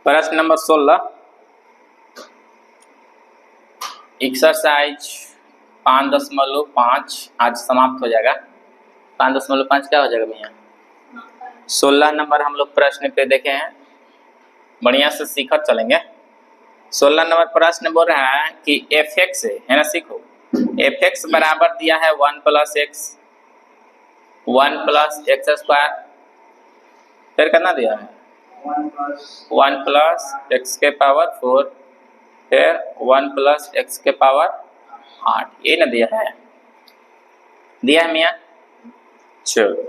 प्रश्न number 16 exercise 5.5 आज समाप्त हो जाएगा। 5.5 क्या हो जाएगा भैया? 16 नंबर हम लोग प्रश्न पे देखे हैं, बढ़िया से सीखत चलेंगे। 16 नंबर प्रश्न बोल रहा है कि एफ एक्स है ना, सीखो। एफ एक्स बराबर दिया है 1 + x 1 + x स्क्वायर, फिर कितना दिया है 1 + x के पावर 4, फिर 1 + x के पावर 8, ये ना दिया है मियाँ। चलो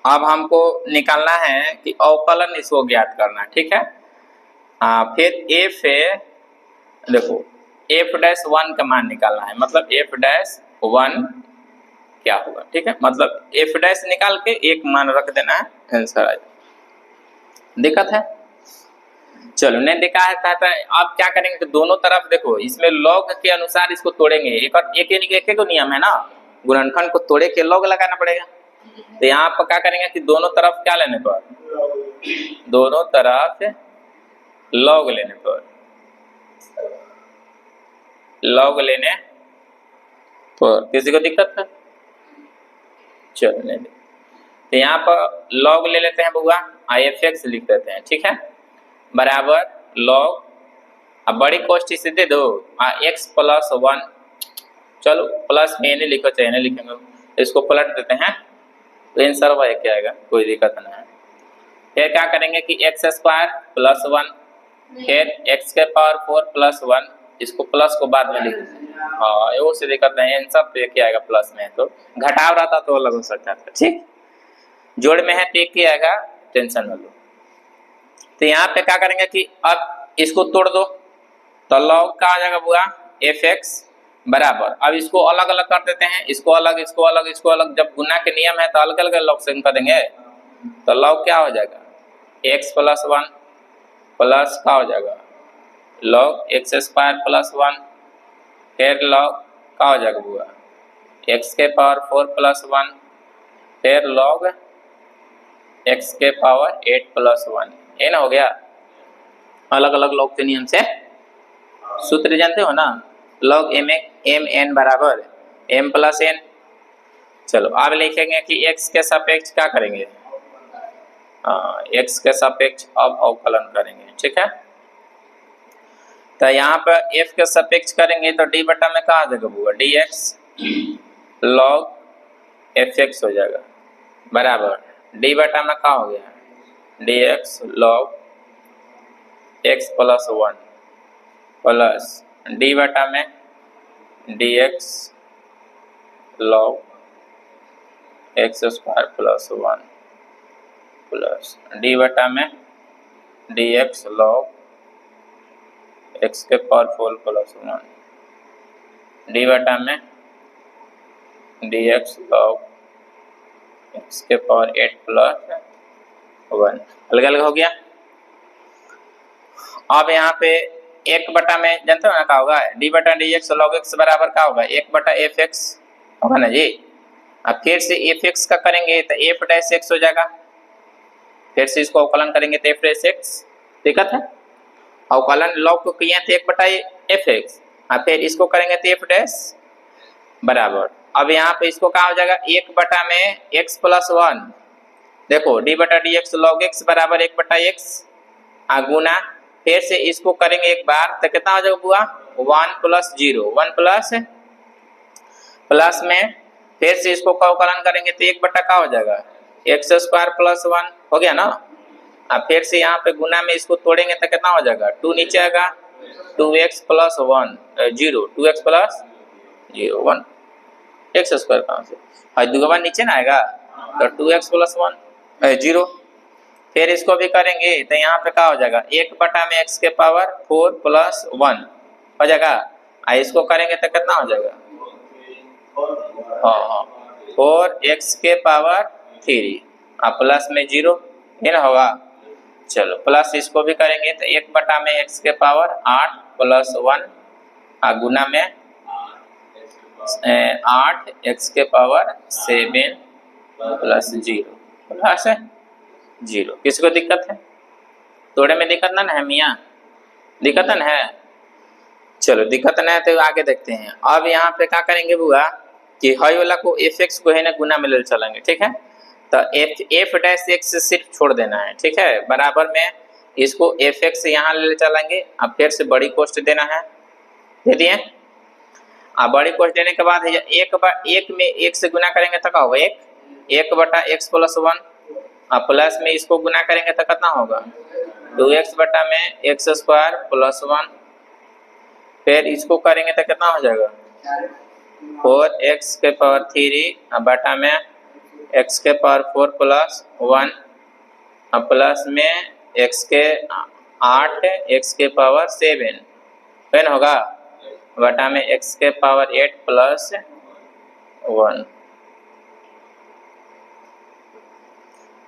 अब हमको निकालना है कि अवकलन इसको ज्ञात करना है, ठीक है। फिर एफ है, देखो f'1 का मान निकालना है, मतलब f'1 क्या होगा, ठीक है। मतलब f' निकाल के एक मान रख देना है, आंसर आ जाए। दिक्कत है? चलो नहीं देखा है तो आप क्या करेंगे कि दोनों तरफ देखो, इसमें लॉग के अनुसार इसको तोड़ेंगे। एक को नियम है ना, गुणनखंड को तोड़े के लॉग लगाना पड़ेगा। तो यहाँ पर क्या करेंगे कि दोनों तरफ क्या लेने पर, दोनों तरफ लॉग लेने पर, लॉग लेने पर किसी को दिक्कत है? चलो नहीं, तो यहाँ पर लॉग ले लेते हैं बुआ, f(x) लिख देते हैं, ठीक है, बराबर लॉग, अब बड़ी कोष्ठी से दे दो x + 1, चलो प्लस में नहीं लिखो चाहे नहीं लिखेंगे, इसको पलट देते हैं तो आंसर वही क्या आएगा, कोई दिक्कत नहीं है। फिर क्या करेंगे कि x² + 1, फिर x के पावर 4 + 1, इसको प्लस को बाद में लिख देते हैं। हाँ वो से दिक्कत नहीं, आंसर तो एक ही आएगा, प्लस में तो घटाव रहता तो अलग हो सकता था, ठीक। जोड़ में है तो एक ही आएगा, टेंशन न लो। तो यहाँ पे क्या करेंगे कि अब इसको तोड़ दो, तो लॉग का आ जाएगा बुआ f(x) बराबर, अब इसको अलग अलग कर देते हैं, इसको अलग इसको अलग इसको अलग, जब गुना के नियम है तो अलग अलग लॉग से कर देंगे, तो लॉग क्या हो जाएगा x + 1 प्लस क्या हो जाएगा लॉग x² + 1, फिर लॉग क्या हो जाएगा बुआ x के पावर 4 + 1, फिर लॉग x के पावर 8 + 1, ये ना हो गया। अलग अलग लॉग के नियम से सूत्र जानते हो ना, लॉग mn बराबर m + n। चलो अब लिखेंगे कि x के सापेक्ष क्या करेंगे, x के सापेक्ष अब अवकलन करेंगे, ठीक है। तो यहाँ पर f के सापेक्ष करेंगे तो d बटा में कहा आ जाएगा बुआ dx log fx हो जाएगा, बराबर d बटा में क्या हो गया dx log x + 1 plus d बटा में dx log x² + 1 plus d बटा में dx log x के पावर 4 + 1, d बटा में dx log x के पावर 8 + 1, अलग अलग हो गया। अब यहाँ पे 1 बटा में जानते हो ना क्या होगा, d बटा dx log x बराबर क्या होगा 1 बटा fx होगा ना जी। अब फिर से fx का करेंगे तो f' हो जाएगा, फिर से इसको अवकलन करेंगे तो f', दिक्कत है। अवकलन लॉग को किए तो 1 बटा fx, अब फिर इसको करेंगे तो f' बराबर, अब यहाँ पे इसको क्या हो जाएगा 1 बटा में x + 1, देखो d बटा dx log x बराबर 1 बटा x गुना, फिर से इसको करेंगे एक बार तो कितना हो जाएगा बुआ 1 + 0 1 प्लस में, फिर से इसको अवकलन करेंगे तो 1 बटा का हो जाएगा x² + 1 हो गया ना। अब फिर से यहाँ पे गुना में इसको तोड़ेंगे तो कितना हो जाएगा 2 नीचे आएगा 2x + 1 0 2x + 0 1 x² कहाँ से और दुगवा नीचे ना आएगा तो 2x + 1 0, फिर इसको भी करेंगे तो यहाँ पे क्या हो जाएगा 1 बटा में x के पावर 4 + 1 हो जाएगा, इसको करेंगे तो कितना हो जाएगा 4x के पावर 3 प्लस में 0, ये ना होगा। चलो प्लस इसको भी करेंगे तो 1 बटा में x के पावर 8 + 1 गुना में 8 x के पावर 7 + 0 प्लस 0, किसी को दिक्कत है? तोड़े में दिक्कत ना है मियाँ, दिक्कत ना है। चलो दिक्कत ना है तो आगे देखते हैं। अब यहाँ पे क्या करेंगे बुआ कि हई वाला को एफ एक्स को है ना गुना में ले चलेंगे, ठीक है। तो एफ डैश एक्स सिर्फ छोड़ देना है, ठीक है। बराबर में इसको एफ एक्स यहाँ ले चलेंगे। अब फिर से बड़ी कोष्ट देना है, दे दिए। अब बड़ी कोष्ट देने के बाद एक में एक से गुना करेंगे तो क्या होगा, एक बटा एक्स प्लस वन। अब प्लस में इसको गुना करेंगे तो कितना होगा, 2x बटा में एक्स स्क्वायर प्लस वन। फिर इसको करेंगे तो कितना हो जाएगा, 4x के पावर 3 बटा में x के पावर 4 प्लस वन। अब प्लस में x के 8 x के पावर 7 फिर होगा बटा में x के पावर 8 प्लस 1।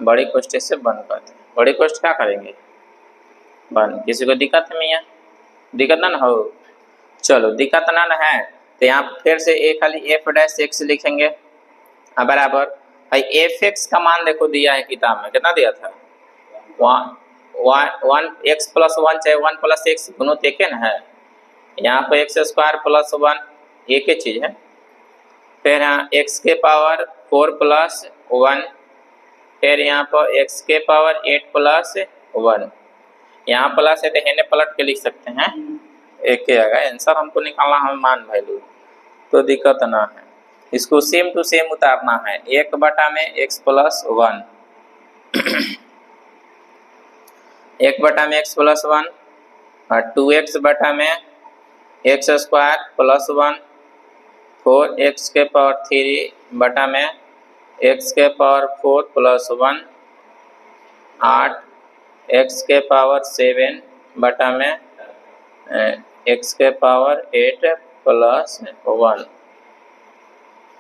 बड़ी कोष्ठ से बंद करते हैं। बड़ी कोष्ठ क्या करेंगे, बंद। किसी को दिक्कत है मियाँ, दिक्कत ना हो। चलो दिक्कत ना है तो यहाँ फिर से एक खाली एफ डैश एक्स लिखेंगे। बराबर भाई एफ एक्स का मान देखो दिया है किताब में, कितना दिया था, 1 एक्स प्लस वन, चाहे 1 प्लस एक्स दोनों तो एक है। यहाँ पर एक्स स्क्वायर प्लस वन एक ही चीज है। फिर यहाँ एक्स के पावर 4 प्लस वन, फिर यहाँ पर एक्स के पावर 8 प्लस 1। यहाँ प्लस है तो हेने पलट के लिख सकते हैं, एक ही आएगा आंसर। हमको निकालना है मान वैल्यू, तो दिक्कत ना है। इसको सेम टू सेम उतारना है, 1 बटा में एक्स प्लस 1, 1 बटा में एक्स प्लस 1 और 2x बटा में एक्स स्क्वायर प्लस 1, 4x के पावर 3 बटा में एक्स के पावर 4 प्लस 1, 8x के पावर 7 बटा में एक्स के पावर 8 प्लस 1,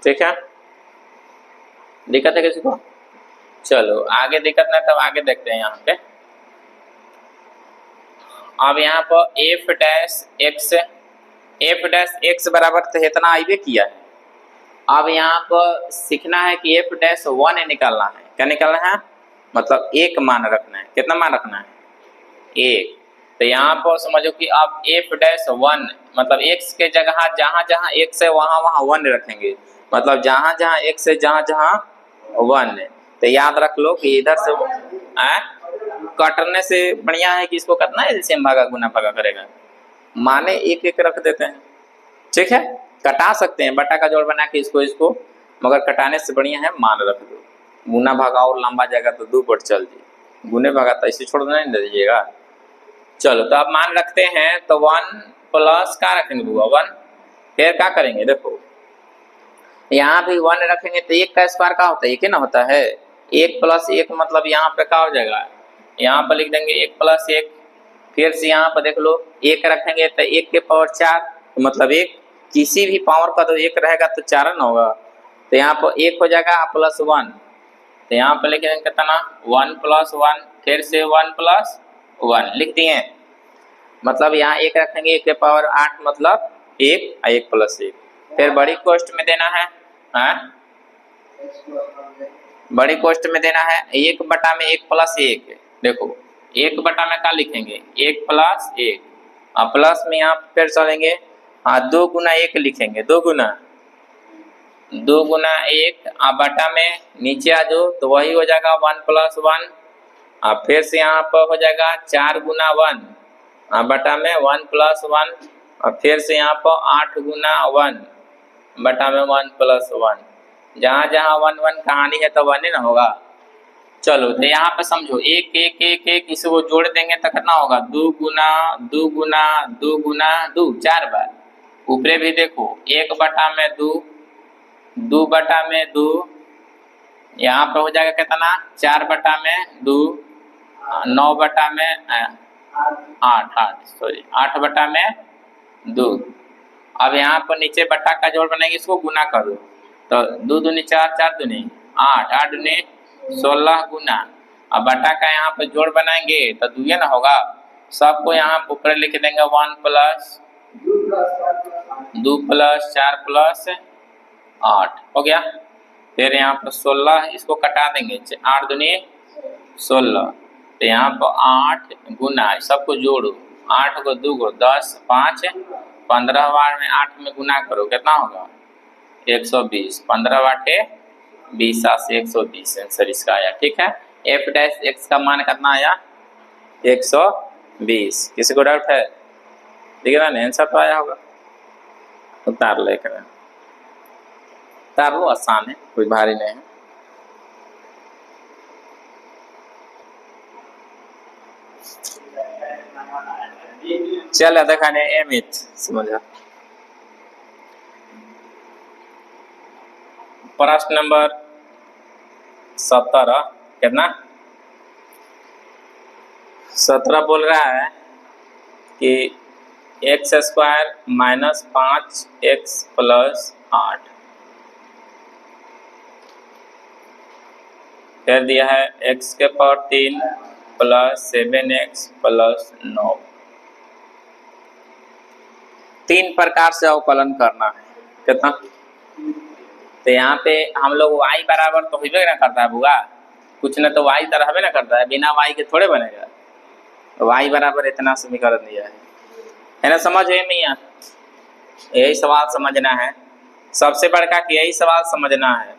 ठीक है। दिक्कत है किसी को? चलो आगे दिक्कत ना, तब आगे देखते हैं यहाँ पे। अब यहाँ पर एफ डैश एक्स बराबर तो इतना आइए किया है। अब यहाँ पर सीखना है कि एफ डैश 1 निकालना है। क्या निकालना है, मतलब एक मान रखना है। कितना मान रखना है, एक। तो यहाँ पर समझो कि आप एफ डैश 1 मतलब x के जगह जहाँ जहाँ x है वहाँ वहाँ 1 रखेंगे, मतलब जहाँ जहाँ x है जहाँ जहाँ 1 है। तो याद रख लो कि इधर से कटने से बढ़िया है कि इसको कितना है सेम भागा गुना भागा करेगा, माने एक एक रख देते हैं, ठीक है। कटा सकते हैं बटा का जोड़ बना के इसको, मगर कटाने से बढ़िया है मान रख दो। गुना भागा और लंबा जाएगा तो 2 पर चल जी, गुने भागा तो ऐसे छोड़ नहीं दीजिएगा। चलो तो अब मान रखते हैं, तो 1 प्लस क्या रखेंगे बुआ 1। फिर क्या करेंगे, देखो यहाँ भी 1 रखेंगे तो 1 का स्क्वायर क्या होता है, 1 ही ना होता है। 1 प्लस 1 मतलब यहाँ पे क्या हो जाएगा, यहाँ पर लिख देंगे 1 प्लस 1। फिर से यहाँ पर देख लो 1 रखेंगे तो 1 के पावर 4, तो मतलब 1 किसी भी पावर का तो 1 रहेगा तो 4 ना होगा। तो यहाँ पर 1 हो जाएगा प्लस 1, तो यहाँ पर लिख देंगे कितना 1 प्लस 1, फिर से 1 प्लस 1 लिख दिए। मतलब यहाँ 1 रखेंगे 1 के पावर 8 मतलब 1 और 1 प्लस 1। फिर बड़ी कोष्ठ में देना है, बड़ी कोष्ठ में देना है 1 बटा में 1 प्लस 1। देखो 1 बटा में क्या लिखेंगे 1 प्लस 1, और प्लस में यहाँ फिर चलेंगे 2 गुना 1 लिखेंगे, 2 गुना 1 बटा में नीचे आ जाओ तो वही हो जाएगा 1 प्लस 1, और फिर से यहाँ पर हो जाएगा 4 गुना 1 बटा में 1 प्लस 1, और फिर से यहाँ पर 8 गुना 1 बटा में 1 प्लस 1। जहाँ जहाँ 1 1 कहानी है तो 1 ही ना होगा। चलो तो यहाँ पे समझो 1 1 1 1 इसको जोड़ देंगे तो कितना होगा 2 गुना 2 गुना 2 गुना 2 4 बार। ऊपरे भी देखो 1 बटा में 2, 2 बटा में 2, यहाँ पे हो जाएगा कितना 4 बटा में 2, 9 बटा में 8 बटा में 2। अब यहाँ पर नीचे बटा का जोड़ बनाएंगे, इसको गुना करो तो 2 दूनी 4, 4 दूनी 8, 8 दूनी 16 गुना। अब बटा का यहाँ पर जोड़ बनाएंगे तो 2 ना होगा, सबको यहाँ ऊपर लिख देंगे 1 प्लस 2 प्लस 4 प्लस 8 हो गया। फिर यहाँ पर 16 इसको कटा देंगे, 8 दूनी 16, तो यहाँ पर 8 गुना सबको जोड़ो, 8 को 2 को 10, 5 15 बार में 8 में गुना करो, कितना होगा 120, 15 बाटे 20 से 120 आंसर इसका आया। ठीक है, एफ डैश एक्स का मान कितना आया 120। किसी को डाउट है? ठीक है ना, आंसर तो आया होगा। उतार ले कर उतार लो, आसान है, कोई भारी नहीं है। चल दिखाने एमित समझा। प्रश्न नंबर 17 कितना 17 बोल रहा है कि x square minus 5x plus 8 कर दिया है x के पावर 3 प्लस 7x प्लस 9। 3 प्रकार से अवकलन करना है, कितना? तो यहाँ पे हम लोग y बराबर तो होबे ना करता है बुआ, कुछ न तो y तरह हमें ना करता है, बिना y के थोड़े बनेगा। तो y बराबर इतना समीकरण दिया है ना, समझ में नहीं आया? यही सवाल समझना है, सबसे बड़का कि यही सवाल समझना है।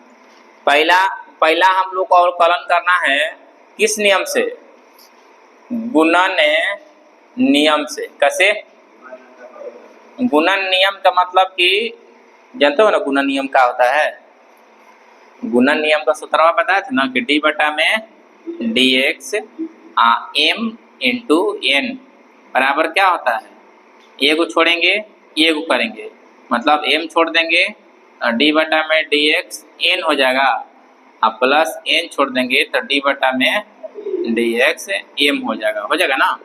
पहला हम लोग को अवकलन करना है किस नियम से? गुणन नियम से। कैसे? गुणन नियम का मतलब कि जानते हो ना गुणन नियम क्या होता है? गुणन नियम का सूत्र बताया था ना कि डी बटा में D X M into N बराबर क्या होता है, ए को छोड़ेंगे ए को करेंगे, मतलब एम छोड़ देंगे डी बटा में डी एक्स एन हो जाएगा, और प्लस एन छोड़ देंगे तो डी बटा में डी एक्स एम हो जाएगा ना।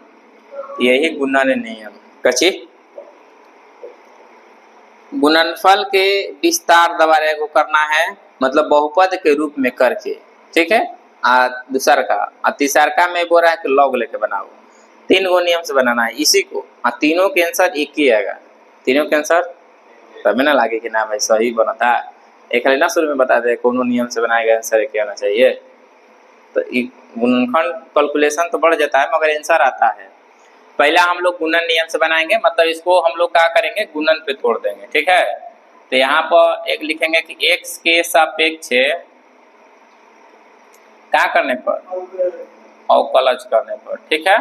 यही गुणन नियम। कची गुणनफल के विस्तार दोबारा को करना है, मतलब बहुपद के रूप में करके। ठीक है, दूसर का तीसर का में बोल रहा है कि लॉग लेके बनाओ। 3 गो नियम से बनाना है इसी को, तीनों के आंसर एक ही आएगा। तीनों के आंसर तभी ना लागे कि ना भाई सही बनता है। एक ना शुरू में बता दे कोनो नियम से बनाएगा आंसर क्या होना चाहिए, तो गुणनखंड कैलकुलेशन तो बढ़ जाता है मगर आंसर आता है। पहला हम लोग गुणन नियम से बनाएंगे, मतलब इसको हम लोग क्या करेंगे गुणन पे तोड़ देंगे। ठीक है, तो यहाँ पर एक लिखेंगे कि x के सापेक्ष क्या करने पर अवकलज करने पर। ठीक है,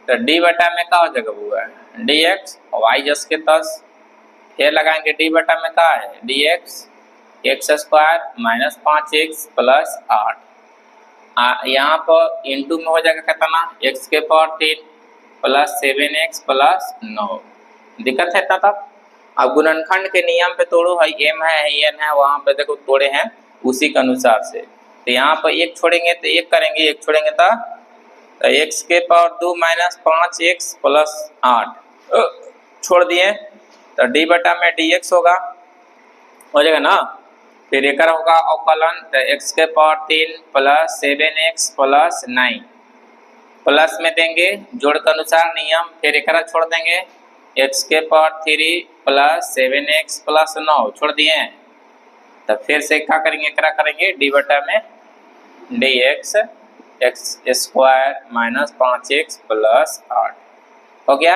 तो डी बटा में क्या हो जाएगा बुआ डी एक्स वाई जस के तस, फिर लगाएंगे डी बटा में क्या है D x x square minus 5x plus 8। यहाँ पर इंटू में हो जाएगा कितना x के पावर 3 प्लस 7x प्लस 9। दिक्कत है इतना तक? अब गुणनखंड के नियम पे तोड़ो, है एम है एन है, वहां पे देखो तोड़े हैं उसी के अनुसार से। तो यहाँ पर एक छोड़ेंगे तो एक करेंगे, एक छोड़ेंगे तो x के पावर 2 माइनस 5x प्लस 8 छोड़ दिए तो डी बटा में dx होगा, हो जाएगा ना। फिर एक होगा अवकलन, तो x के power 3 plus 7x plus 9 plus में देंगे जोड़ के अनुसार नियम, फिर एक छोड़ देंगे x के पावर 3 प्लस 7x प्लस 9 छोड़ दिए, तो फिर से क्या करेंगे एकरा करेंगे डी बटा में D x x square minus 5x plus 8 हो गया।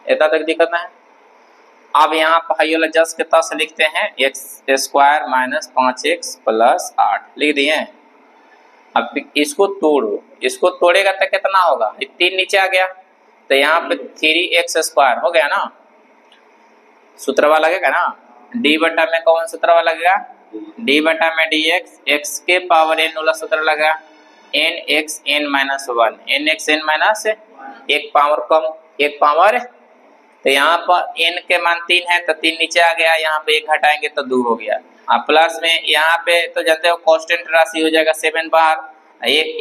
इतना तक दिक्कत है। अब यहाँ पर जस के तस लिखते हैं x square minus 5x plus 8 लिख दिए। अब इसको तोड़ो, इसको तोड़ेगा तो कितना होगा 3 नीचे आ गया, तो यहाँ पे 3x स्क्वायर हो गया ना, सूत्रवा लगेगा ना। डी बटा में कौन सूत्रवा लगेगा डी बटा में डी एक्स के पावर n वाला सूत्र लगा n x n minus 1 n x n minus एक पावर कम एक पावर, तो यहाँ पर n के मान 3 है तो 3 नीचे आ गया, यहाँ पे 1 हटाएंगे तो 2 हो गया। अब प्लस में यहाँ पे तो जानते हो कांस्टेंट राशि हो जाएगा 7 बाहर,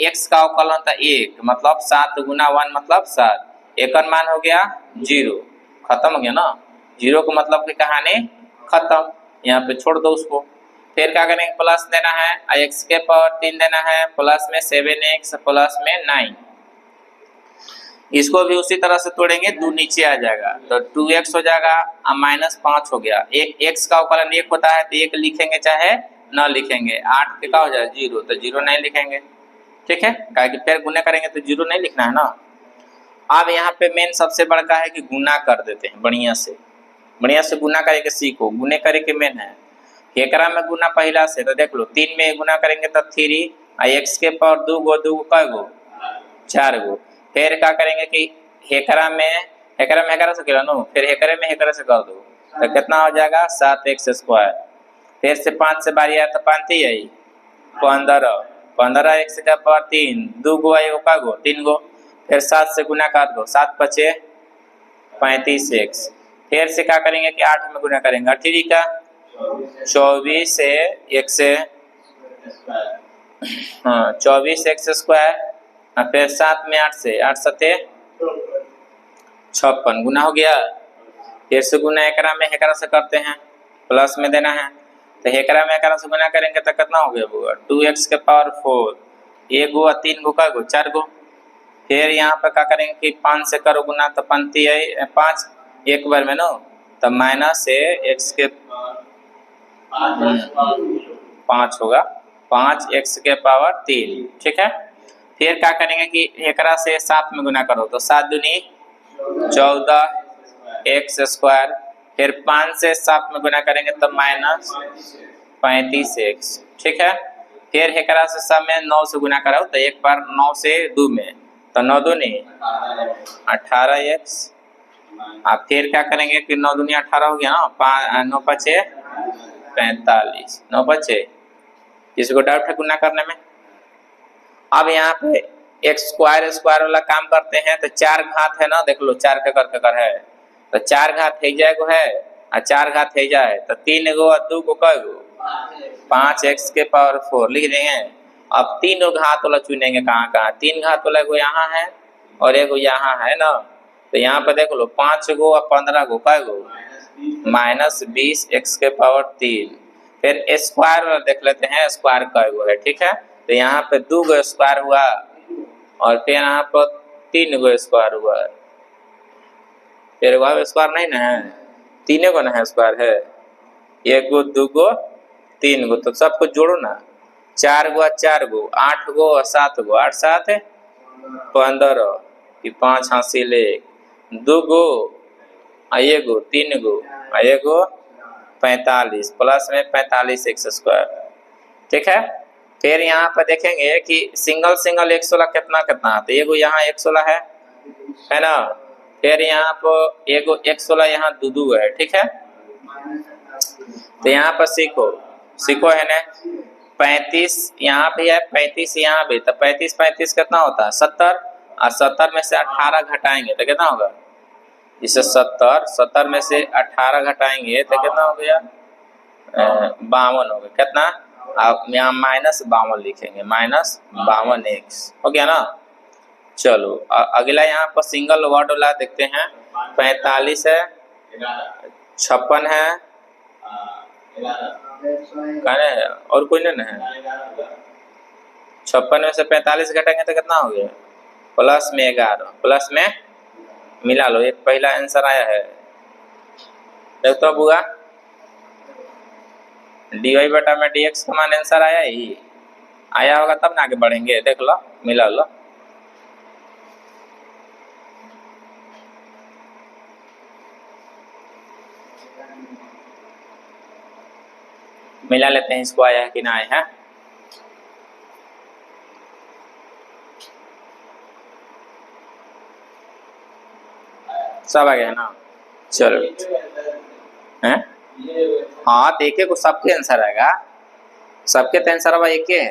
x का अवकलन था 1 मतलब 7 गुना 1 मतलब 7, एक मान हो गया 0, खत्म हो गया ना। 0 का मतलब की कहानी खत्म, यहाँ पे छोड़ दो उसको। फिर क्या करेंगे प्लस देना है, x के पावर 3 देना है, प्लस में 7x प्लस में 9, इसको भी उसी तरह से तोड़ेंगे 2 नीचे आ जाएगा तो 2x हो जाएगा, अब माइनस 5 हो गया। एक x का अवकलन 1 होता है तो 1 लिखेंगे चाहे न लिखेंगे, 8 के का हो जाएगा 0 तो 0 नहीं लिखेंगे, ठीक है, क्योंकि फिर गुना करेंगे तो जीरो नहीं लिखना है ना। अब यहाँ पे मेन सबसे बड़का है कि गुना कर देते हैं, बढ़िया से गुना करके सीखो, गुने करे के मेन है। एकरा में गुना पहला से तो देख लो, 3 में गुना करेंगे तो 3 x के पावर 2 गो कै गो 4 गो। फिर क्या करेंगे कि एकरा में एकरा से गिरा नो, फिर एकरे में एकरा से कर दो तो कितना हो जाएगा 7x²। फिर से 5 से बारी आया तो 5 ही आई 15 x का पावर 3 2 गो आई कै गो 3 गो। फिर 7 से गुना कर दो, 7 पचे 35x। फिर से क्या करेंगे कि 8 में गुना करेंगे, 8 का 24 से 1 से 24x²। फिर 7 में 8 से 8 सते 56 गुना हो गया। फिर से गुना एकरा में एकरा से करते हैं, प्लस में देना है तो एकरा में एकरा से गुना करेंगे तो कितना हो गया बुआ 2x के पावर 4 1 गो 3 गो कै गो 4 गो। फिर यहाँ पे क्या करेंगे कि 5 से करो गुना तो 5 एक बार में नो तो माइनस से x के 5 होगा 5x के पावर 3, ठीक है। फिर क्या करेंगे कि एकरा से 7 में गुना करो तो 7 दूनी 14x²। फिर 5 से 7 में गुना करेंगे तो माइनस 35x, ठीक है। फिर एकरा से सब में 9 से गुना कराओ तो एक बार 9 से 2 में तो 9 दूनी 18x। अब फिर क्या करेंगे कि 9 दूनी 18 हो गया ना, 9 पचे 45 9 बचे। किसी को डाउट है गुना करने में? अब यहाँ पे x² वाला काम करते हैं तो 4 घात है ना, देख लो 4 के कर है तो 4 घात है जाएगो है और 4 घात है जाए तो 3 गो और 2 गो कै गो 5x के पावर 4 लिख देंगे। अब 3 घात वाला चुनेंगे, कहाँ 3 घात वाला एगो यहाँ है और एगो यहाँ है ना, तो यहाँ पे देख लो 5 गो और 15 गो कै गो -20x के पावर 3। फिर स्क्वायर वाला देख लेते हैं, स्क्वायर कै गो है, ठीक है। तो यहाँ पे 2 गो स्क्वायर हुआ और फिर यहाँ पर 3 गो स्क्वायर हुआ। फिर वह स्क्वायर नहीं ना है, 3 गो ना है स्क्वायर है, 1 गो 2 गो 3 गो तो सबको जोड़ो ना, 4 गो 4 गो 8 गो 7 गो 8 7 15 5 हासिल 2 गो 1 गो 3 गो 1 गो 45 प्लस में 45x², ठीक है। फिर यहाँ पर देखेंगे कि सिंगल 116 कितना तो एगो यहाँ 116 है ना। फिर यहाँ पर एगो 116 यहाँ 2 है, ठीक है। तो यहाँ पर सीखो है ना, 35 यहाँ भी है 35 यहाँ भी, तो 35 कितना होता है 70 और 70 में से 18 घटाएंगे तो कितना होगा, इसे 70 में से 18 घटाएंगे तो कितना हो गया 52 हो गया। कितना, आप यहाँ -52 लिखेंगे, -52x हो गया ना। चलो अगला यहाँ पर सिंगल वर्ड वाला देखते हैं, 45 है 56 है कहने और कोई नहीं है, 56 में से 45 घटाएंगे तो कितना हो गया प्लस में 11, प्लस में मिला लो, एक पहला आंसर आया है। देखो तो बुआ dy/dx का मान आंसर आया होगा तब ना आगे बढ़ेंगे, देख लो मिला लो। मिला लेते हैं इसको, आया है कि ना आया है। सब आ गया ना, चलो हैं हाँ देखे को सबके आंसर आएगा, सबके तो आंसर अब एक है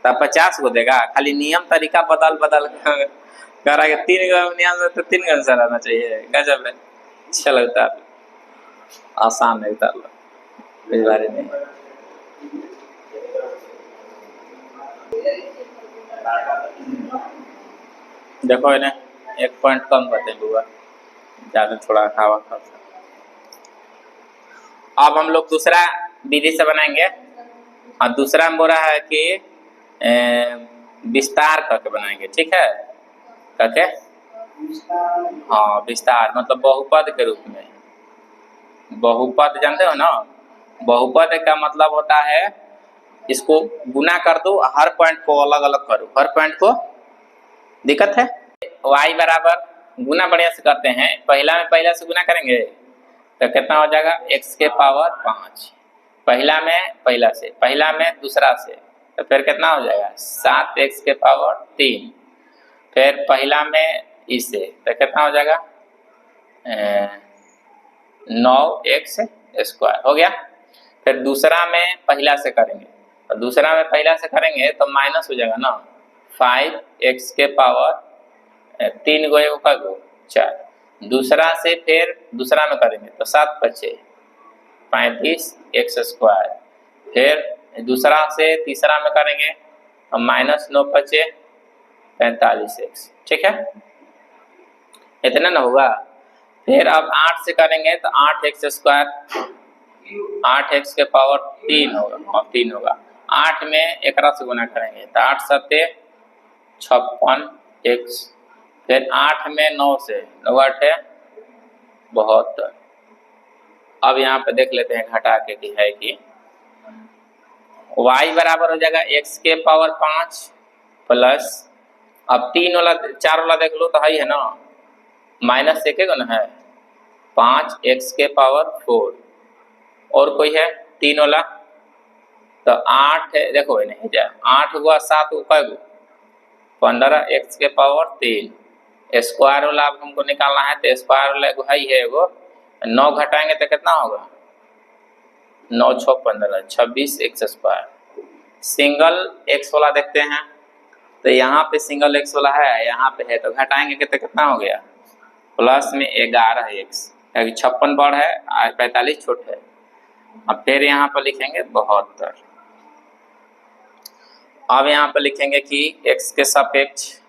तब 50 को देगा, खाली नियम तरीका बदल करेगा। 3 का नियम तो 3 का आंसर आना चाहिए, गजब है। चलो उतार आसान है, उतार लो इस बारे में। देखो इन्हें 1 पॉइंट कम करते हैं बुआ, ज्यादा थोड़ा हवा खाते। अब हम लोग दूसरा विधि से बनाएंगे और दूसरा में बोल रहा है कि विस्तार करके बनाएंगे, ठीक है। करके हाँ विस्तार मतलब बहुपद के रूप में। बहुपद जानते हो ना, बहुपद का मतलब होता है इसको गुना कर दो, हर पॉइंट को अलग अलग करो, हर पॉइंट को। दिक्कत है? y बराबर गुना बढ़िया से करते हैं, पहला में पहला से गुना करेंगे तो कितना हो जाएगा, x के पावर 5। पहला में पहला से, पहला में दूसरा से, तो फिर कितना हो जाएगा 7x के पावर 3। फिर पहला में इससे तो कितना हो जाएगा 9x स्क्वायर हो गया। फिर दूसरा में पहला से करेंगे, और दूसरा में पहला से करेंगे तो माइनस हो जाएगा ना, 5x के पावर 3 गो 4। दूसरा से फिर दूसरा में करेंगे तो 7 बचे 35x स्क्वायर। फिर दूसरा से तीसरा में करेंगे तो -9 बचे 45x। ठीक है, इतना ना होगा। फिर अब 8 से करेंगे तो 8x स्क्वायर, 8x के पावर 3 होगा, और 3 होगा। 8 में 11 से गुना करेंगे तो 8 सत्ते 56x। फिर 8 में 9 से 9 8 72। अब यहाँ पे देख लेते हैं घटा के कि है कि y बराबर हो जाएगा x के पावर 5 प्लस, अब 3 वाला 4 वाला देख लो तो है ना, माइनस एक ना है 5x के पावर 4। और कोई है 3 वाला तो 8 है, देखो नहीं जाए 8 हुआ 7 कै गो 15x के पावर 3। स्क्वायर वाला अब हमको निकालना है तो स्क्वायर वाला एगो है एगो, 9 घटाएंगे तो कितना होगा 9 6 15 26x स्क्वायर। सिंगल x वाला देखते हैं तो यहाँ पे सिंगल x वाला है, यहाँ पे है तो घटाएंगे तो कितना हो गया प्लस में 11x, 56 बड़ है 45 छोट है। अब फिर यहाँ पर लिखेंगे 72। अब यहाँ पर लिखेंगे कि x के सापेक्ष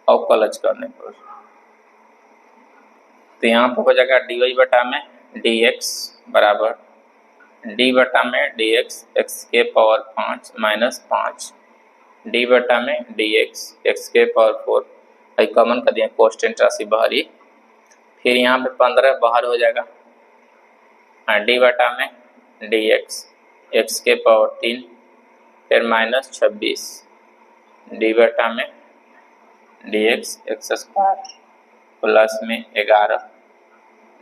अवकलज करने पर, तो यहाँ पर हो जाएगा dy बटा में dx बराबर d बटा में dx x के पावर 5 माइनस 5 d बटा में dx x के पावर 4, भाई कॉमन कर दिया कांस्टेंट राशि बाहरी। फिर यहाँ पे 15 बाहर हो जाएगा, d बटा में dx x के पावर 3, फिर माइनस 26 d बटा में dx x स्क्वायर प्लस में 11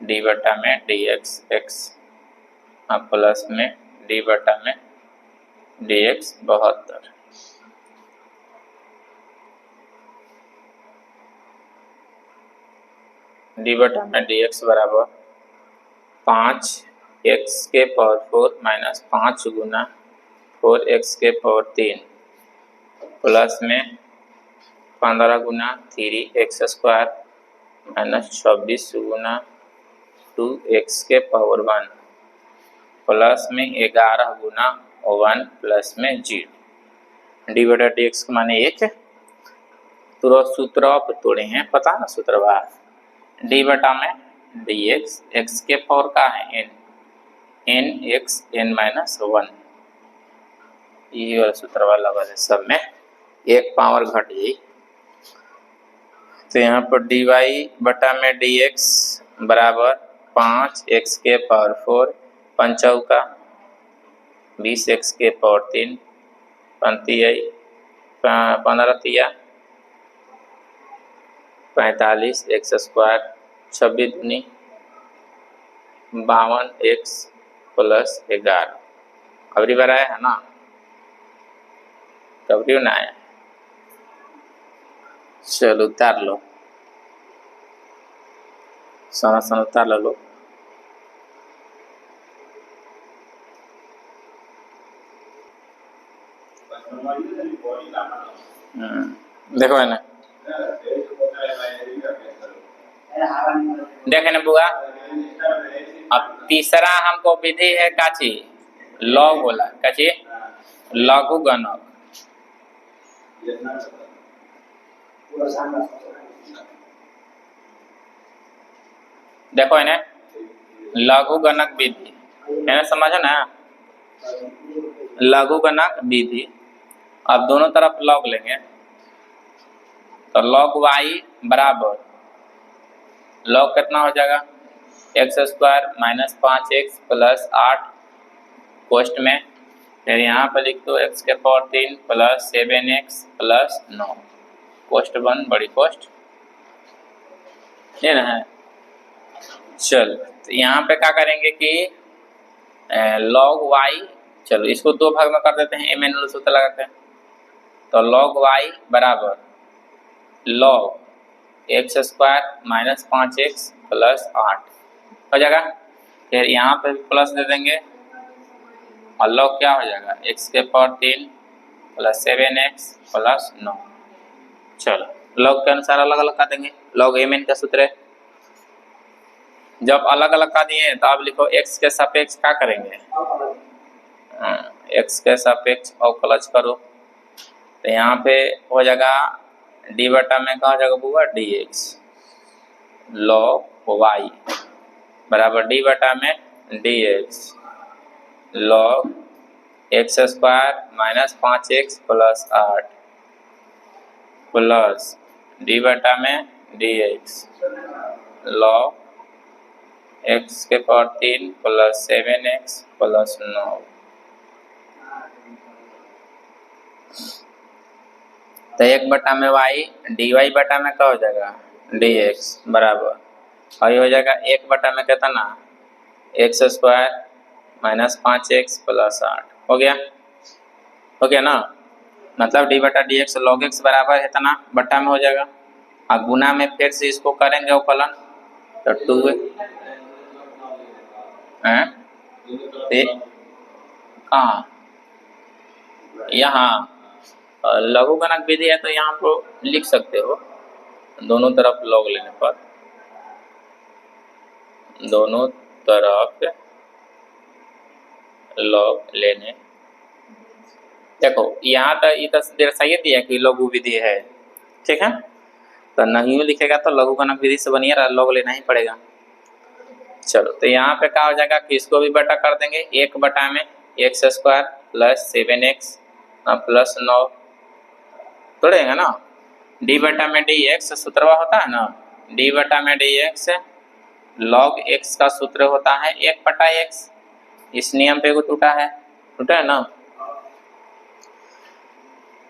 d बटा में dx x प्लस में d बटा में dx 72। d बटा में dx बराबर 5x के पावर 4 माइनस 5 गुना 4x के पावर 3 प्लस में 15 गुना 3x स्क्वायर माइनस 26 गुना 2x के पावर 1 प्लस में 11 गुना 1 प्लस में 0। डी बटा डी एक्स माने 1। तो सूत्र तोड़े हैं, पता ना सूत्र बार डी बटा में डी एक्स के पावर का है एन एक्स एन माइनस 1। ये वाला सूत्र वाला सब में एक पावर घट गई। तो यहाँ पर डी वाई बटा में डी एक्स बराबर 5x के पावर 4 पंचौका 20x के पावर 3 15 तिया 45x स्क्वायर 26 दूनी 52x प्लस 11। अबरी बार आया है ना, कबरी ना आया। चलो उतार लो, सोना सोना उतार लो। देखो है ना, देखे ना बुआ। अब तीसरा हमको विधि है काची लॉग बोला, काची लघु गणक। देखो है ना लघु गणक विधि है ना, समझो ना लघु गणक विधि। अब दोनों तरफ लॉग लेंगे तो लॉग वाई बराबर लॉग कितना हो जाएगा x square minus 5x plus 8 कोष्ट में, फिर यहाँ पर लिख दो एक्स के पावर 3 प्लस 7x प्लस 9 कोष्ट 1 बड़ी कोष्ट, ये ना है। चल तो यहाँ पे क्या करेंगे कि log y, चलो इसको दो भाग में कर देते हैं, एम सूत्र लगाते हैं। तो log y बराबर log x square minus 5x plus 8 हो जाएगा। फिर यहाँ पे प्लस दे देंगे और log क्या हो जाएगा, x के पावर 3 प्लस 7x प्लस 9। चलो log के अनुसार अलग अलग कर देंगे, log mn का सूत्र है। जब अलग अलग का दिए तो आप लिखो x के सापेक्ष क्या करेंगे, x के सापेक्ष अवकलज करो। तो यहाँ पे हो जाएगा डी बटा में क्या हो जाएगा बुआ dx log y बराबर डी बटा में dx log x square minus 5x plus 8 plus D बटा में dx log एक्स के पावर 3 प्लस 7x प्लस 9। तो 1 बटा में y dy बटा में क्या हो जाएगा dx बराबर, और ये हो जाएगा 1 बटा में कितना x square minus 5x plus 8 हो गया ना। मतलब डी बटा डी एक्स लॉग एक्स बराबर इतना बटा में हो जाएगा, और गुना में फिर से इसको करेंगे अवकलन तो 2 कहाँ यहाँ लघुगणक विधि है तो यहाँ को लिख सकते हो, दोनों तरफ लॉग लेने पर, दोनों तरफ लॉग लेने। देखो यहाँ तो ये दर्शाइए दिया कि लघु विधि है, ठीक है। तो नहीं लिखेगा तो लघुगणक विधि से बनिए लॉग लेना ही पड़ेगा। चलो तो यहाँ पे क्या हो जाएगा कि इसको भी बटा कर देंगे, 1 बटा में x square plus 7x plus 9 तोड़ेगा ना। डी बटा में डी एक्स सूत्रवा होता है ना, डी बटा में डी एक्स लॉग एक्स का सूत्र होता है 1 बटा x, इस नियम पे को टूटा है ना।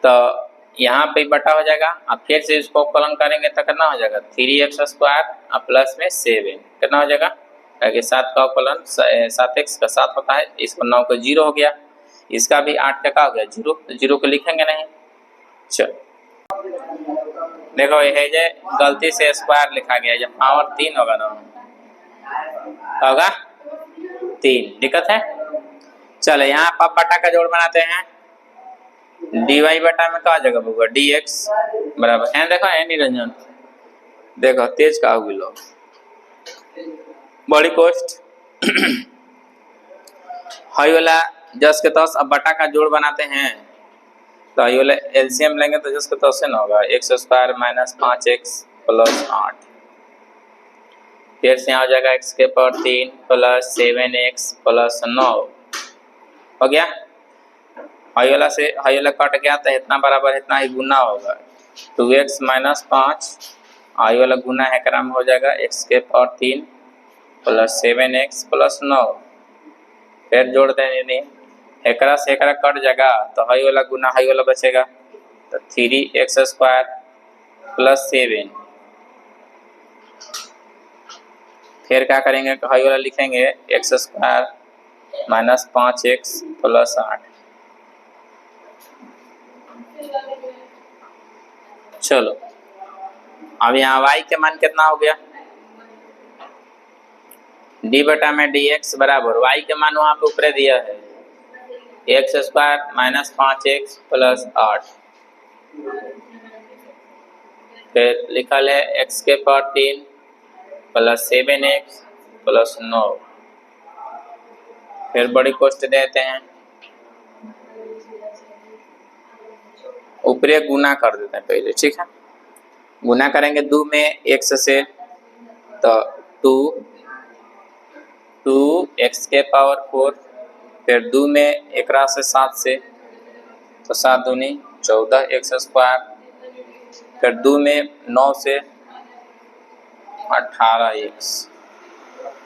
तो यहाँ पे बटा हो जाएगा, अब फिर से इसको अवकलन करेंगे तो कितना हो जाएगा 3x स्क्वायर प्लस में 7 कितना हो जाएगा, क्योंकि 7 का अवकलन 7x का 7 होता है, इसको 9 का 0 हो गया, इसका भी 8 का हो गया 0, तो 0 को लिखेंगे नहीं। चल देखो ये जे गलती से स्क्वायर लिखा गया, जब पावर 3 होगा ना, होगा 3, दिक्कत है। चलो यहाँ पर बटा का जोड़ बनाते हैं, dy बटा में क्या जगह होगा dx बराबर है, देखो है निरंजन, देखो तेज का होगी लो बड़ी कोष्ट हाई वाला जस के तस। अब बटा का जोड़ बनाते हैं तो हाई वाला एलसीएम लेंगे तो जस के तस से ना होगा x square minus 5x plus 8, फिर से यहाँ हो जाएगा x के पावर 3 प्लस 7x प्लस 9 हो गया। हाई वाला कट गया तो इतना बराबर इतना ही गुना होगा 2x माइनस 5, हाई वाला गुना है क्रम हो जाएगा x के पावर 3 प्लस 7x प्लस 9, फिर जोड़ देने नहीं, एकरा से एकरा कट जाएगा तो हाई वाला गुना हाई वाला बचेगा, तो 3x स्क्वायर प्लस 7, फिर क्या करेंगे हाई वाला लिखेंगे x square minus 5x plus 8। चलो अब यहाँ y के मान कितना हो गया, डी बटा में dx बराबर y के मान वहां पे ऊपर दिया है x square minus 5x plus 8, फिर लिखा है x के पावर 3 प्लस 7x प्लस 9, फिर बड़ी कोष्ट देते हैं, ऊपरी गुना कर देते हैं पहले, ठीक है। गुना करेंगे 2 में x से तो 2x के पावर 4, फिर 2 में 1 से 7 से तो 7 दूनी 14x स्क्वायर, फिर 2 में 9 से 18x,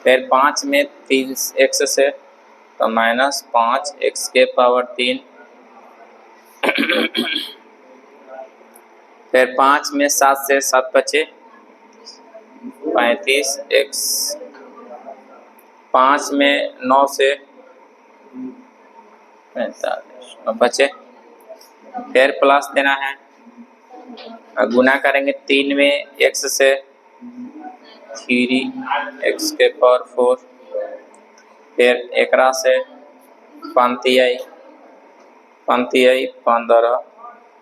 फिर 5 में 3 x से तो -5 x के पावर 3। फिर 5 में 7 से 7 बचे 35x। 5 में 9 से 45 बचे। फिर प्लस देना है, गुना करेंगे 3 में x से 3x के पावर 4। फिर एकरा से 15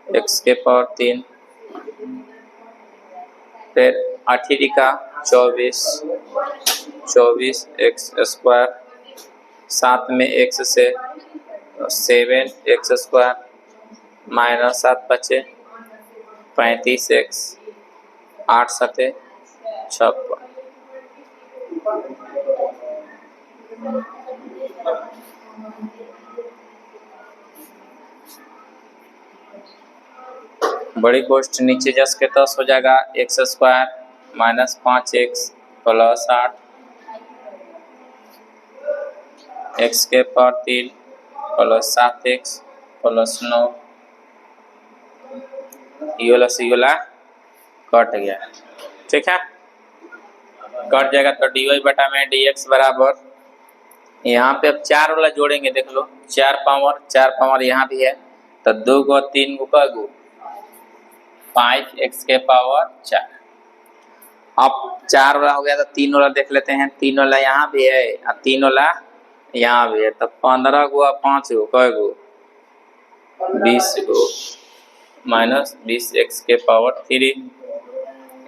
x के पावर 3। फिर 8 का 24x स्क्वायर। 7 में x से 7x स्क्वायर -7 बचे 35x। 8 सते 56। बड़ी कोष्ठ नीचे जस के तस हो जाएगा x square -5x plus 8 x के पावर 3 प्लस 7x प्लस 9। योला कट गया, ठीक है। कट जाएगा तो dy बटा में dx बराबर, यहाँ पे अब 4 वाला जोड़ेंगे, देख लो 4 पावर यहाँ भी है तो 2 को 3 को क्या गो 5x के पावर 4। अब 4 वाला हो गया तो 3 वाला देख लेते हैं। 3 वाला यहाँ भी है और 3 वाला यहाँ भी है तो 15 को 5 गो कै गो 20 गो -20x के पावर 3।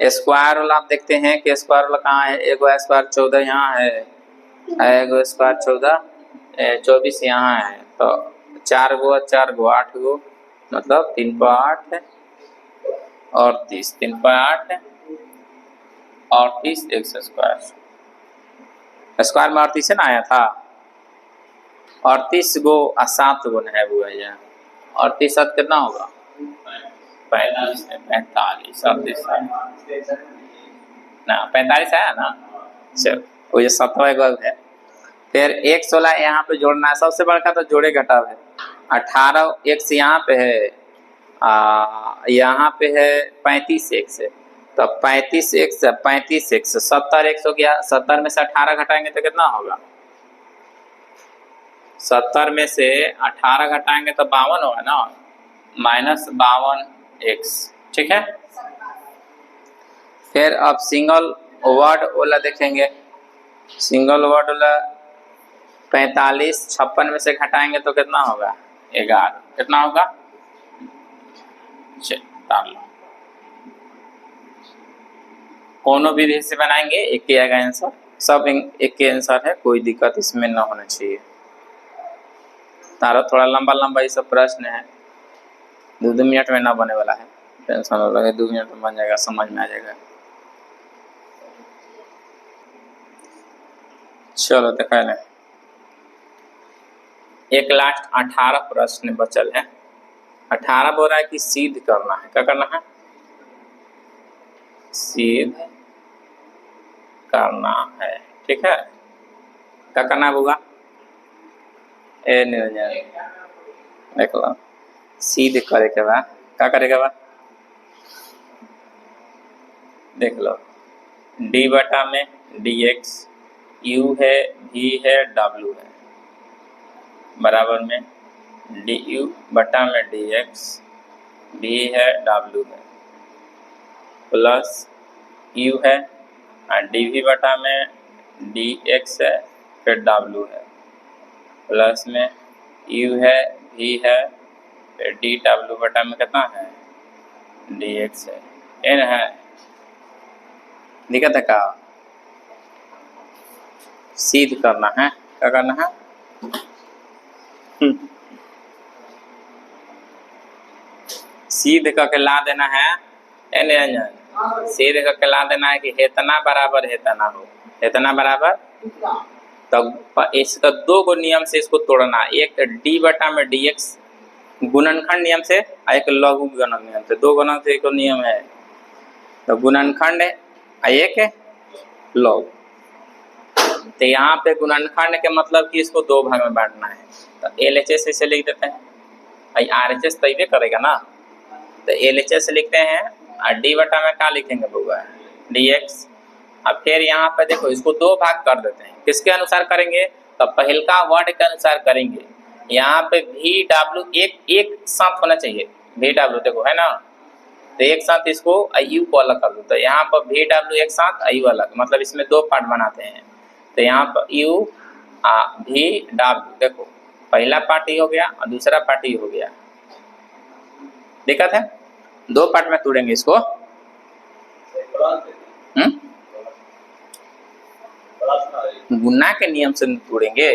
स्क्वायर वाला आप देखते हैं कि स्क्वायर वाला कहाँ है। एगो स्क्वायर 14 यहाँ है, एगो स्क्वायर 24 यहाँ है तो 4 गो 8 गो मतलब 3 पर 8 और 30 3 पर 8 और 30 x स्क्वायर में 38 से ना आया था। 38 गो और 7 गो है वो है यहाँ। 38 7 कितना होगा 45 ना 45 आया ना। चल वो ये 7वां गो है। फिर x वाला यहाँ पे जोड़ना है, सबसे बड़का तो जोड़े घटाव है। 18x यहाँ पे है, यहाँ पे है 35x है तो 35x 70x हो गया। 70 में से 18 घटाएंगे तो कितना होगा 70 में से 18 घटाएंगे तो 52 होगा ना, -52x, ठीक है। फिर अब सिंगल वर्ड वाला देखेंगे। सिंगल वर्ड वाला 45 56 में से घटाएंगे तो कितना होगा 11, कितना होगा डाल लो। कोनो विधि से बनाएंगे एक ही आएगा आंसर, सब एक ही आंसर है, कोई दिक्कत इसमें ना होना चाहिए। तारा थोड़ा लंबा ये सब प्रश्न है, 2 मिनट में ना बने वाला है, टेंशन हो लगे 2 मिनट में बन जाएगा, समझ में आ जाएगा। चलो देखा है, एक लास्ट 18 प्रश्न बचल है। 18 बोल रहा है कि सिद्ध करना है, क्या करना है सिद्ध करना है, ठीक है। क्या करना होगा देख लो, सिद्ध करे के बाद क्या करेगा बा देख लो, d बटा में dx, u है, v है, w है, बराबर में du बटा में dx, v है, w है, प्लस u है और dv बटा में dx है, फिर w है, प्लस में u है, v है, फिर dw बटा में कितना है dx है, n है। दिक्कत है का सिद्ध करना है, क्या करना है सिद्ध करके ला देना है, सिद्ध करके ला देना है कि इतना बराबर इतना हो, इतना बराबर। तो इसका 2 गो नियम से इसको तोड़ना, एक d बटा में dx गुणनखंड नियम से, एक लघु गुणक नियम से। 2 गुणक से एक नियम है तो गुणनखंड है, एक लघु। तो यहाँ पे गुणनखंड के मतलब कि इसको दो भाग में बांटना है, तो LHS इसे लिख देते हैं, भाई RHS तो ये करेगा ना, तो LHS लिखते हैं और D बटा में क्या लिखेंगे बउआ, DX। अब फिर यहाँ पे देखो इसको दो भाग कर देते हैं, किसके अनुसार करेंगे, तो पहलका वर्ड के अनुसार करेंगे। यहाँ पे VW एक साथ होना चाहिए, VW देखो है ना, तो एक साथ इसको IU को अलग कर दो, तो यहाँ पर VW एक साथ IU अलग, मतलब इसमें दो पार्ट बनाते हैं। तो यहाँ पर U VW देखो पहला पार्ट ही हो गया और दूसरा पार्ट ही हो गया, दिक्कत है, दो पार्ट में तोड़ेंगे इसको। गुना के नियम से तोड़ेंगे,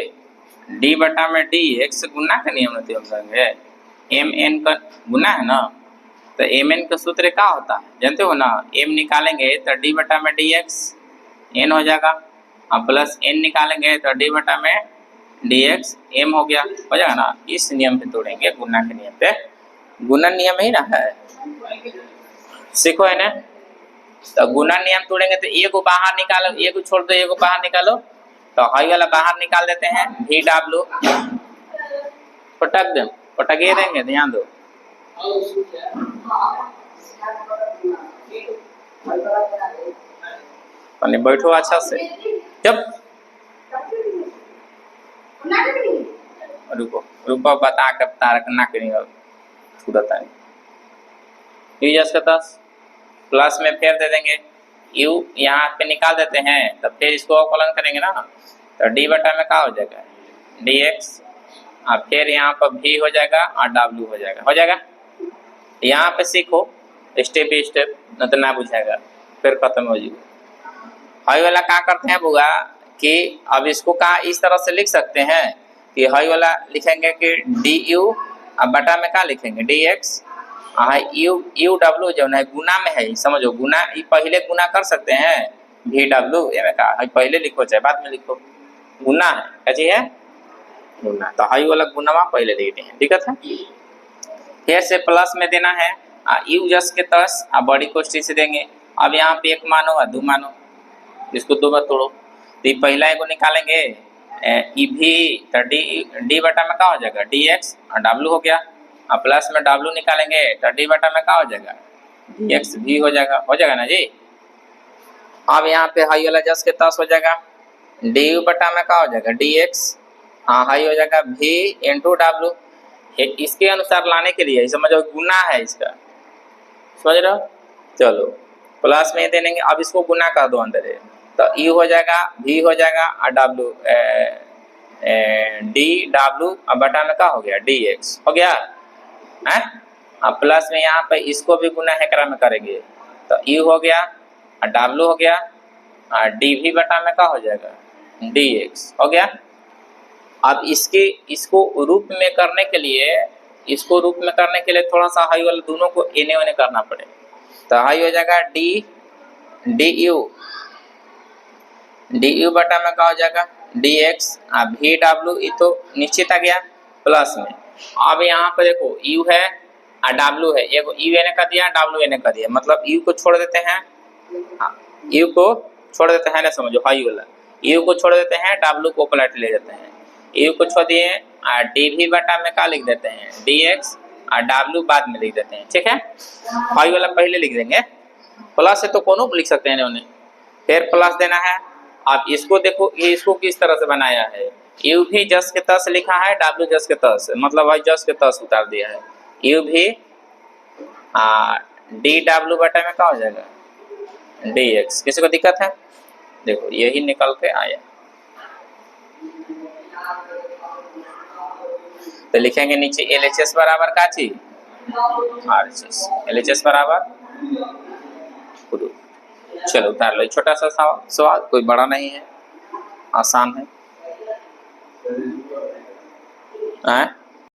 D बटा में DX गुना के नियम से तोड़ेंगे, MN का गुना है ना, तो MN का सूत्र क्या होता है जानते हो ना, M निकालेंगे तो D बटा में DX N हो जाएगा, और प्लस N निकालेंगे तो D बटा में DX M हो गया, हो जाएगा ना। इस नियम पे तोड़ेंगे, गुना के नियम पे, गुणन नियम ही ना है, सीखो है ना। तो गुणन नियम तोड़ेंगे तो एक को बाहर निकालो, एक को छोड़ दो, एक को बाहर निकालो, तो हाई वाला बाहर निकाल देते हैं, VW पटक देंगे, ध्यान दो। बैठो अच्छा से, जब रुको रुको बता कर तारकना करेंगे तुरंत आए प्लस में फिर दे देंगे, U यहाँ पे निकाल देते हैं, तो फिर इसको अवकलन करेंगे ना, तो D बटा में क्या हो जाएगा DX, और फिर यहाँ पर V हो जाएगा और W हो जाएगा, यहाँ पे सीखो स्टेप बाई स्टेप, न तो ना बुझाएगा फिर खत्म हो जाएगा। हाई वाला क्या करते हैं बुआ कि अब इसको क्या इस तरह से लिख सकते हैं कि हाई वाला लिखेंगे कि DU अब बटा में क्या लिखेंगे DX, UW जो है गुना में है, समझो गुना, ये पहले गुना कर सकते हैं VW, ये में कहा पहले लिखो चाहे बाद में लिखो, गुना है क्या चीज है गुना, तो हाई वाला गुनावा पहले लिखते हैं, ठीक है। फिर से प्लस में देना है, U जस के तस बड़ी कोष्ठी से देंगे। अब यहाँ पे एक मानो और दो मानो, इसको दो बार तोड़ो, तो ये पहला एक निकालेंगे EV, तो D बटा में क्या हो जाएगा DX और W हो गया, और प्लस में W निकालेंगे तो D बटा में क्या हो जाएगा DX V हो जाएगा ना जी। अब यहाँ पे हाई वाला जस के तस हो जाएगा, DU बटा में क्या हो जाएगा DX, हाई हो जाएगा V इंटू W, इसके अनुसार लाने के लिए समझो गुना है इसका, समझ रहे हो, चलो प्लस में दे देंगे, अब इसको गुना कर दो अंदर है, तो U हो जाएगा V हो जाएगा और W DW अब बटा में क्या हो गया DX हो गया है। अब प्लस में यहाँ पे इसको भी गुना हेकरा में करेंगे, तो U हो गया और W हो गया और DV बटा में क्या हो जाएगा DX हो गया। अब इसको रूप में करने के लिए थोड़ा सा हाई वाले दोनों को एने ओने करना पड़े, तो हाई हो जाएगा DU बटा में क्या हो जाएगा DX, VW ये तो निश्चित आ गया प्लस में। अब यहाँ पे देखो U है और W है, एक U ने कर दिया W ने कर दिया, मतलब U को छोड़ देते हैं, U को छोड़ देते हैं ना, समझो हाई वाला U को छोड़ देते हैं, W को पलट ले देते हैं, U को छोड़ दिए और DV बटा में क्या लिख देते हैं DX और W बाद में लिख देते हैं, ठीक है। हाई वाला पहले लिख देंगे, प्लस है तो कोनो को लिख सकते हैं उन्हें, फिर प्लस देना है। अब इसको देखो ये इसको किस तरह से बनाया है, U भी जस के तस लिखा है, W जस के तस, मतलब भाई जस के तस उतार दिया है, U भी DW बटा में क्या हो जाएगा DX। किसी को दिक्कत है, देखो यही निकल के आया, तो लिखेंगे नीचे LHS बराबर का चीज RHS, LHS बराबर, चलो उतार लो, छोटा सा सवाल कोई बड़ा नहीं है, आसान है।